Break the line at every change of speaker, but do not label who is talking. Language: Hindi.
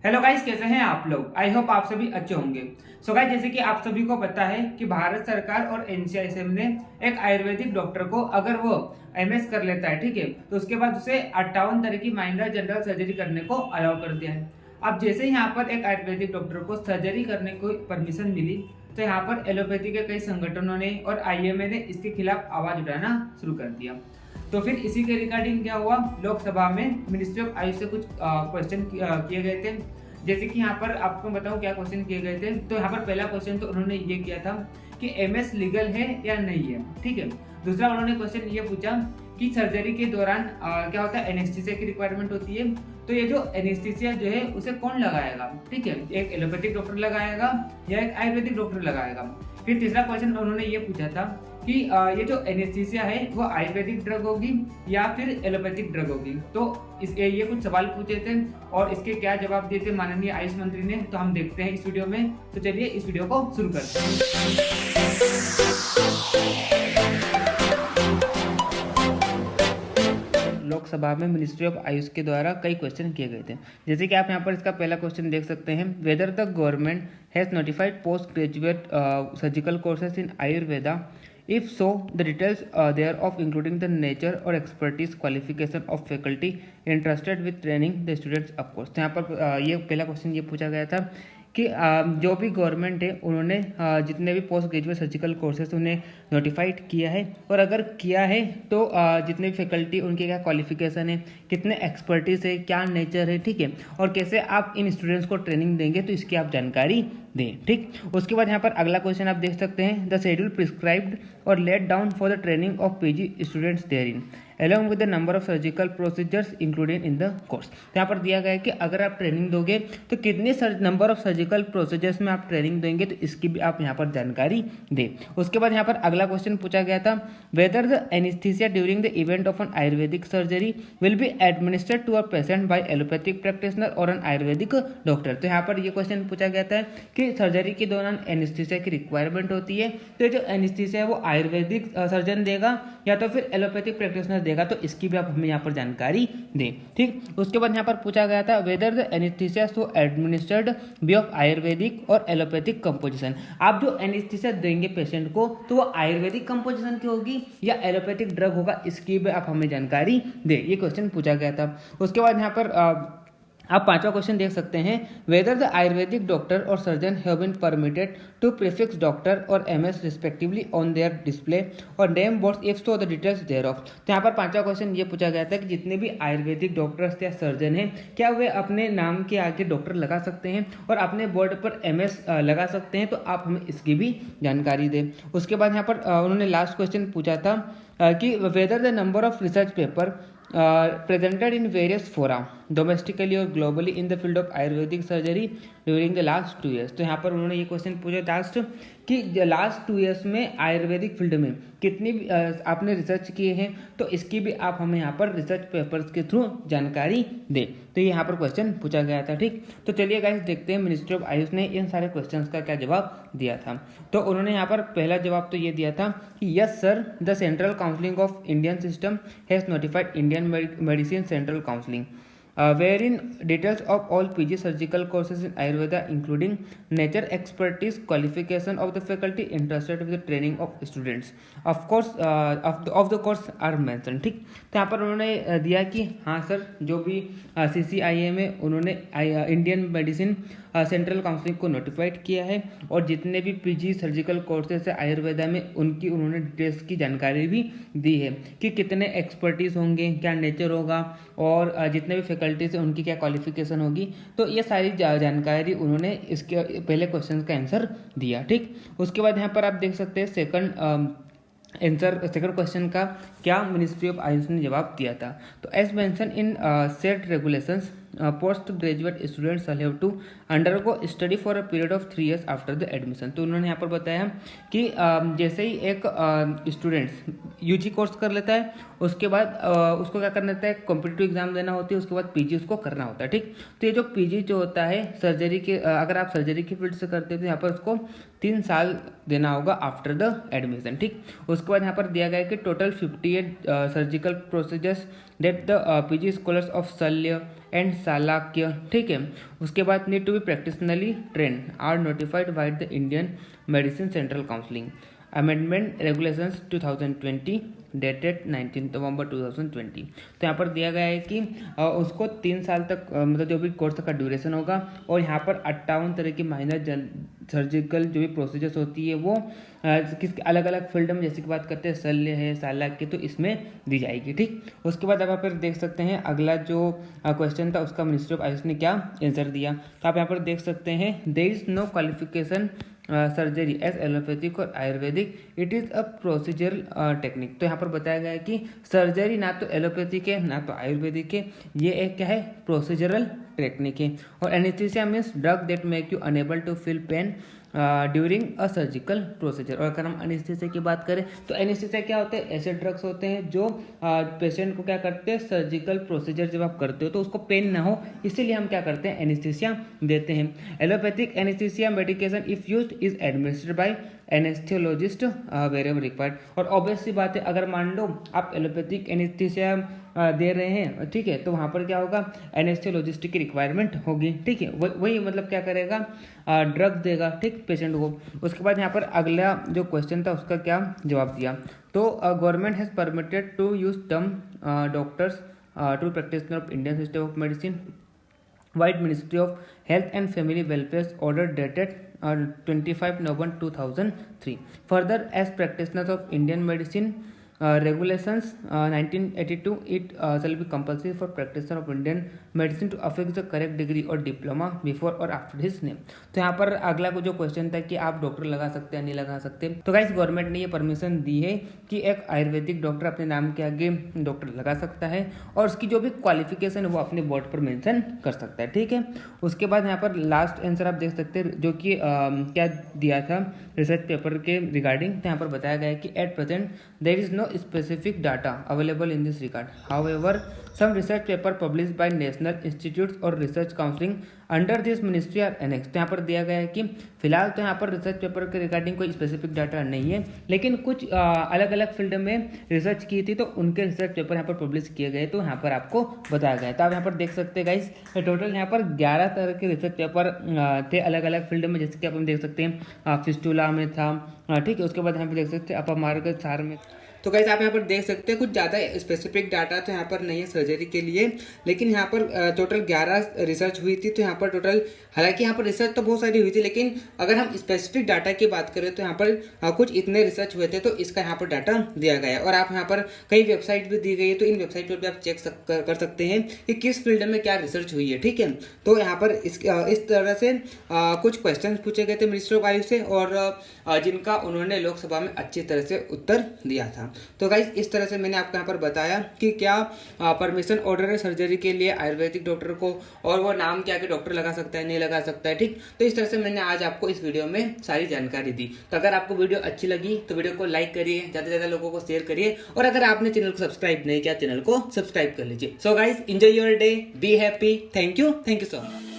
हेलो गाइस, कैसे हैं आप लोग। आई होप आप सभी अच्छे होंगे। सो गाइस, जैसे कि आप सभी को पता है कि भारत सरकार और एनसीआईएसएम ने एक आयुर्वेदिक डॉक्टर को अगर वो एमएस कर लेता है, ठीक है, तो उसके बाद उसे 58 तरह की माइनर जनरल सर्जरी करने को अलाउ कर दिया है। अब जैसे यहाँ पर एक आयुर्वेदिक डॉक्टर को सर्जरी करने को परमिशन मिली, तो यहाँ पर एलोपैथी के कई संगठनों ने और आईएमए ने इसके खिलाफ आवाज उठाना शुरू कर दिया। तो फिर इसी के रिगार्डिंग क्या हुआ, लोकसभा में मिनिस्ट्री ऑफ आयुष से कुछ क्वेश्चन किए गए थे। जैसे कि यहाँ पर आपको बताऊं क्या क्वेश्चन किए गए थे। तो यहाँ पर पहला क्वेश्चन तो उन्होंने ये किया था कि एमएस लीगल है या नहीं है, ठीक है। दूसरा उन्होंने क्वेश्चन ये पूछा कि सर्जरी के दौरान क्या होता है, एनेस्थीसिया की रिक्वायरमेंट होती है, तो ये जो एनेस्थीसिया जो है उसे कौन लगाएगा, ठीक है, एक एलोपैथिक डॉक्टर लगाएगा या एक आयुर्वेदिक डॉक्टर लगाएगा। फिर तीसरा क्वेश्चन उन्होंने ये पूछा था कि ये जो एनेस्थीसिया है वो आयुर्वेदिक ड्रग होगी या फिर एलोपैथिक ड्रग होगी। तो ये कुछ सवाल पूछे थे और इसके क्या जवाब दिए थे माननीय आयुष मंत्री ने, तो हम देखते हैं इस वीडियो में। तो चलिए इस वीडियो को शुरू करते हैं। लोकसभा में मिनिस्ट्री ऑफ आयुष के द्वारा कई क्वेश्चन किए गए थे। जैसे कि आप यहाँ पर इसका पहला क्वेश्चन देख सकते हैं, whether the government has notified post graduate surgical courses in Ayurveda, if so the details thereof including the nature or expertise qualification of faculty interested with training the students of course। तो यहाँ पर ये पहला क्वेश्चन ये पूछा गया था कि जो भी गवर्नमेंट है उन्होंने जितने भी पोस्ट ग्रेजुएट सर्जिकल कोर्सेज उन्हें नोटिफाइड किया है, और अगर किया है तो जितने भी फैकल्टी उनके क्या क्वालिफिकेशन है, कितने एक्सपर्टीज है, क्या नेचर है, ठीक है, और कैसे आप इन स्टूडेंट्स को ट्रेनिंग देंगे, तो इसकी आप जानकारी दें, ठीक। उसके बाद यहाँ पर अगला क्वेश्चन आप देख सकते हैं, द शेड्यूल प्रिस्क्राइब्ड और laid down for the training of PG students there in along with the number of surgical procedures included in the course। तो यहाँ पर दिया गया है कि अगर आप ट्रेनिंग दोगे तो कितने नंबर ऑफ सर्जिकल प्रोसीजर्स में आप ट्रेनिंग देंगे, तो इसकी भी आप यहाँ पर जानकारी दें। उसके बाद यहाँ पर अगला क्वेश्चन पूछा गया था, whether the anaesthesia during the event of an Ayurvedic surgery will be administered to a patient by allopathic practitioner और एन आयुर्वेदिक डॉक्टर। तो यहाँ पर ये क्वेश्चन पूछा गया था कि सर्जरी के दौरान एनेस्थीसिया की रिक्वायरमेंट होती है, तो जो एनेस्थीसिया है वो आयुर्वेदिक सर्जन देगा या तो फिर एलोपैथिक प्रैक्टिशनर देगा, तो इसकी भी आप हमें यहाँ पर जानकारी दें, ठीक। उसके बाद यहाँ पर पूछा गया था, whether the anaesthesia so administered be of Ayurvedic और एलोपैथिक कंपोजिशन। आप जो एनेस्थीसिया देंगे पेशेंट को तो वो आयुर्वेदिक कंपोजिशन की होगी या एलोपैथिक ड्रग होगा, इसकी भी आप हमें जानकारी दें, ये क्वेश्चन पूछा गया था। उसके बाद यहाँ पर आप पांचवा क्वेश्चन देख सकते हैं, वेदर द आयुर्वेदिक डॉक्टर और surgeon have been permitted to prefix doctor और MS respectively on their display और name boards if so the details thereof. तो यहाँ पर पांचवा क्वेश्चन ये पूछा गया था कि जितने भी आयुर्वेदिक डॉक्टर्स या सर्जन हैं, क्या वे अपने नाम के आगे डॉक्टर लगा सकते हैं और अपने बोर्ड पर एमएस लगा सकते हैं, तो आप हमें इसकी भी जानकारी दें। उसके बाद यहाँ पर उन्होंने लास्ट क्वेश्चन पूछा था कि whether the number of research paper presented in various fora domestically or globally in the field of Ayurvedic surgery during the last 2 years। तो यहाँ पर उन्होंने ये क्वेश्चन पूछा लास्ट कि लास्ट 2 years में आयुर्वेदिक फील्ड में कितनी आपने रिसर्च किए हैं, तो इसकी भी आप हमें यहाँ पर रिसर्च पेपर्स के थ्रू जानकारी दें। तो ये यहाँ पर क्वेश्चन पूछा गया था, ठीक। तो चलिए गाइस देखते हैं मिनिस्ट्री ऑफ आयुष ने इन सारे क्वेश्चंस का क्या जवाब दिया था। तो उन्होंने यहाँ पर पहला जवाब तो ये दिया था कि yes sir, the central counselling of Indian system has notified Indian medicine central counselling wherein details of all PG surgical courses in Ayurveda including nature, expertise, qualification of the faculty interested with the training of students of course of the course are mentioned, ठीक। तो यहाँ पर उन्होंने दिया कि हाँ सर, जो भी CCIM है उन्होंने इंडियन मेडिसिन सेंट्रल काउंसिलिंग को नोटिफाइड किया है, और जितने भी PG सर्जिकल कोर्सेज है आयुर्वेदा में उनकी उन्होंने डिटेल्स की जानकारी भी दी है कि कितने एक्सपर्टीज होंगे, क्या नेचर होगा, और जितने भी फैकल्टीज हैं उनकी क्या क्वालिफिकेशन होगी। तो ये सारी जानकारी उन्होंने इसके पहले क्वेश्चन का आंसर दिया, ठीक। उसके बाद यहाँ पर आप देख सकते हैं सेकंड क्वेश्चन का क्या मिनिस्ट्री ऑफ आयुष ने जवाब दिया था। तो as mention in said regulations post graduate students have to undergo study for a period of 3 years after the admission. तो उन्होंने यहाँ पर बताया कि जैसे ही एक स्टूडेंट्स यूजी कोर्स कर लेता है, उसके बाद उसको क्या करना होता है, कॉम्पिटिटिव एग्जाम देना होती है, उसके बाद पीजी उसको करना होता है, ठीक। तो ये जो पीजी जो होता है सर्जरी के, अगर आप सर्जरी की फील्ड से करते हैं तो यहाँ पर उसको 3 साल देना होगा आफ्टर द एडमिशन। ठीक, उसके बाद यहाँ पर दिया गया है कि total 58 surgical procedures that the PG scholars of Shalya and Shalakya, ठीक है। उसके बाद need to be practically train are notified by the Indian medicine central counselling amendment regulations 2020 dated 19 November 2020। तो यहाँ पर दिया गया है कि उसको 3 साल तक मतलब जो भी कोर्स का ड्यूरेशन होगा, और यहाँ पर 58 तरह की माइनर सर्जिकल जो भी प्रोसीजर्स होती है वो किस अलग अलग फील्ड में, जैसे कि बात करते हैं शल्य है, शालाक्य, तो इसमें दी जाएगी। ठीक, उसके बाद आप फिर देख सकते हैं अगला जो क्वेश्चन था उसका मिनिस्ट्री ऑफ आयुष ने क्या आंसर दिया। तो आप यहाँ पर देख सकते हैं there is no qualification surgery as allopathic और Ayurvedic, it is a procedural technique. तो यहाँ पर बताया गया है कि सर्जरी ना तो एलोपैथिक है ना तो आयुर्वेदिक है, ये एक क्या है, प्रोसीजरल टेक्निक है। और anaesthesia means drug that make you unable to feel pain during a surgical procedure. और अगर हम एनेस्थीसिया की बात करें तो एनेस्थीसिया क्या होते हैं, ऐसे ड्रग्स होते हैं जो पेशेंट को क्या करते हैं, सर्जिकल प्रोसीजर जब आप करते हो तो उसको पेन ना हो, इसीलिए हम क्या करते हैं, एनेस्थीसिया देते हैं। Allopathic anaesthesia medication if used is administered by anaesthesiologist wherever required. और ऑब्वियस सी बात है, अगर मान लो आप एलोपैथिक एनेस्थीसिया दे रहे हैं, ठीक है, तो वहाँ पर क्या होगा, एनेस्थेसियोलॉजिस्ट की रिक्वायरमेंट होगी। ठीक है, वही मतलब क्या करेगा, ड्रग देगा, ठीक, पेशेंट को। उसके बाद यहाँ पर अगला जो क्वेश्चन था उसका क्या जवाब दिया। तो government has permitted to use term doctors to practitioner of Indian system of medicine vide ministry of health and family welfare order dated 25 November 2003 further as practitioners of Indian medicine regulations 1982 it shall be compulsory for practitioner of Indian medicine to affix the correct degree or diploma before or after his name। तो यहाँ पर अगला को जो क्वेश्चन था कि आप डॉक्टर लगा सकते हैं नहीं लगा सकते, तो गाइस गवर्नमेंट ने ये परमिशन दी है कि एक आयुर्वेदिक डॉक्टर अपने नाम के आगे डॉक्टर लगा सकता है और उसकी जो भी क्वालिफिकेशन है वो अपने बोर्ड पर मेंशन कर सकता है। ठीक है, उसके बाद यहाँ पर लास्ट आंसर आप देख सकते हैं जो कि क्या दिया था रिसर्च पेपर के रिगार्डिंग। तो यहाँ पर बताया गया है कि at present there is no specific data available in this regard. However, some research paper published by National Institutes or Research Council under this ministry are annex. तो यहाँ पर दिया गया है कि फिलहाल तो यहाँ पर रिसर्च पेपर के रिगार्डिंग कोई स्पेसिफिक डाटा नहीं है, लेकिन कुछ अलग अलग फील्ड में रिसर्च की थी तो उनके रिसर्च पेपर यहाँ पर पब्लिश किए गए, तो यहाँ पर आपको बताया गया। तो आप यहाँ पर देख सकते हैं गाइस, टोटल यहाँ पर 11 तरह के रिसर्च पेपर थे अलग अलग फील्ड में, जैसे कि आप देख सकते हैं फिस्टुला में था, ठीक है, उसके बाद यहाँ पर देख सकते हैं अपमार्ग सार में। तो गाइस आप यहाँ पर देख सकते हैं कुछ ज़्यादा स्पेसिफिक डाटा तो यहाँ पर नहीं है सर्जरी के लिए, लेकिन यहाँ पर टोटल 11 रिसर्च हुई थी। तो यहाँ पर टोटल, हालांकि यहाँ पर रिसर्च तो बहुत सारी हुई थी, लेकिन अगर हम स्पेसिफिक डाटा की बात करें तो यहाँ पर कुछ इतने रिसर्च हुए थे, तो इसका यहाँ पर डाटा दिया गया है। और आप यहाँ पर कई वेबसाइट भी दी गई है, तो इन वेबसाइट पर भी आप चेक कर सकते हैं कि किस फील्ड में क्या रिसर्च हुई है। ठीक है, तो यहाँ पर इस तरह से कुछ क्वेश्चन पूछे गए थे मिनिस्ट्री ऑफ आयुष से, और जिनका उन्होंने लोकसभा में अच्छी तरह से उत्तर दिया था। तो गाइस इस तरह से मैंने आपको यहाँ पर बताया कि क्या परमिशन ऑर्डर है सर्जरी के लिए आयुर्वेदिक डॉक्टर को, और वो नाम क्या कि डॉक्टर लगा सकता है नहीं लगा सकता है। ठीक, तो इस तरह से मैंने आज आपको इस वीडियो में सारी जानकारी दी। तो अगर आपको वीडियो अच्छी लगी तो वीडियो को लाइक करिए, ज़्यादा से ज़्यादा लोगों को शेयर करिए, और अगर आपने चैनल को सब्सक्राइब नहीं किया चैनल को सब्सक्राइब कर लीजिए। So guys enjoy your day, be happy, thank you so much.